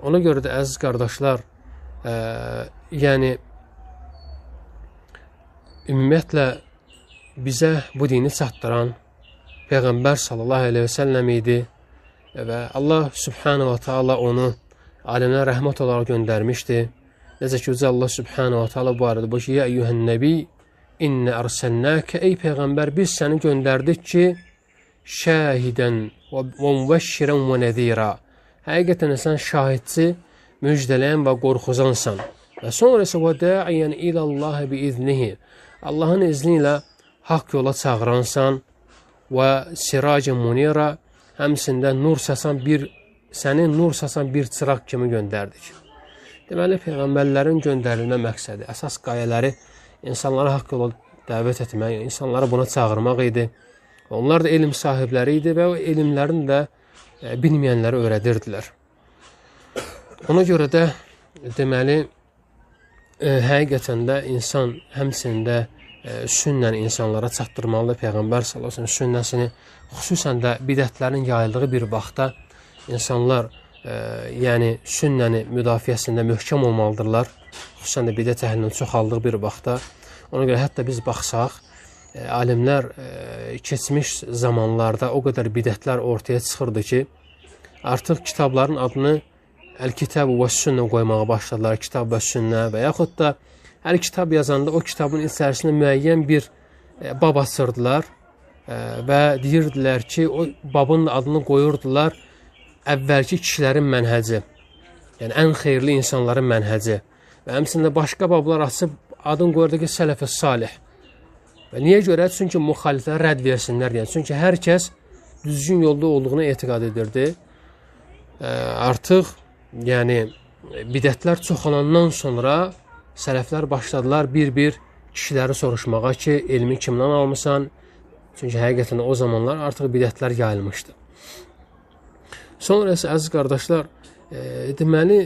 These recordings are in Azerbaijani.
Ona görə də əziz qardaşlar, yəni ümumiyyətlə bizə bu dini çatdıran Peyğəmbər sallallahu əleyhi və səlləm idi və Allah subhanahu wa ta'ala onu aləmlərə rəhmət olaraq göndərmişdi. Necə ki, Allah subhanahu wa ta'ala bu arada bu ki, ya eyyuhən nəbi İnnə ərsəlnəkə, ey Peyğəmbər, biz səni göndərdik ki, şəhidən və mübəşşirən və nəzirə. Həqiqətən sən şahidçi, müjdələyən və qorxuzansan. Və sonra isə və dəiyən iləllahi bi iznihi. Allahın izni ilə haqq yola çağıransan və siracən munirə, həmsində səni nur sasan bir çıraq kimi göndərdik. Deməli, Peyğəmbərlərin göndərilmə məqsədi, əsas qayələri insanlara haqq yola dəvət etmək, insanları buna çağırmaq idi. Onlar da elm sahibləri idi və o elmlərini də bilməyənləri öyrədirdilər. Ona görə də deməli, həqiqətən də insan həmçində sünnəni insanlara çatdırmalıdır. Peyğəmbər sallallahu əleyhi və səlləm sünnəsini, xüsusən də bidətlərin yayıldığı bir vaxtda insanlar yəni sünnəni müdafiəsində möhkəm olmalıdırlar. Xüsusən də bidət əhlinin çoxaldığı bir vaxtda. Ona görə hətta biz baxsaq, alimlər keçmiş zamanlarda o qədər bidətlər ortaya çıxırdı ki, artıq kitabların adını Əl-Kitab və Sünnə qoymağa başladılar. Kitab və Sünnə və yaxud da hər kitab yazanda o kitabın içərisində müəyyən bir bab açırdılar və deyirdilər ki, o babın adını qoyurdular əvvəlki kişilərin mənhəci, yəni ən xeyirli insanların mənhəci və həmçində başqa bablar açıb adını qoyurdu ki, sələf-i salih. Və niyə görə? Çünki müxalifləri rədd versinlər deyən. Çünki hər kəs düzgün yolda olduğunu etiqad edirdi. Artıq yəni bidətlər çoxalandan sonra sələflər başladılar bir-bir kişiləri soruşmağa ki, elmi kimdən almısan? Çünki həqiqətən o zamanlar artıq bidətlər yayılmışdı. Sonra isə əziz qardaşlar, deməli,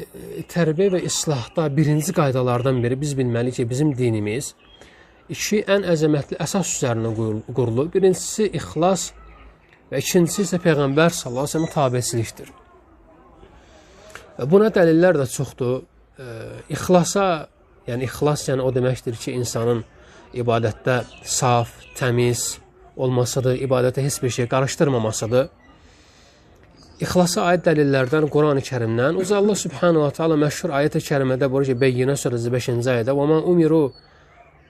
tərbiyə və islahda birinci qaydalardan biri biz bilməliyik ki, bizim dinimiz iki ən əzəmətli əsas üzərinə qurulur. Birincisi ixlas və ikincisi isə Peyğəmbər sallallahu əleyhi və səlləm tabeçilikdir. Buna dəlillər də çoxdur. İxlas yəni o deməkdir ki, insanın ibadətdə saf, təmiz olmasıdır, ibadətə heç bir şey qarışdırmamasıdır. İxlasa aid dəlillərdən Quran-ı Kərimdən Allah subhanahu wa ta'ala məşhur ayət-i kərimədə buyurur ki, Beyyinə surəsi 5-ci ayədə və mən umiru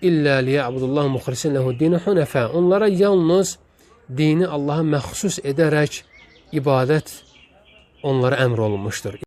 illə liya'budullahu muxlisin lehu'd-din hunəfə. Onlara yalnız dini Allaha məxsus edərək ibadət onlara əmr olunmuşdur.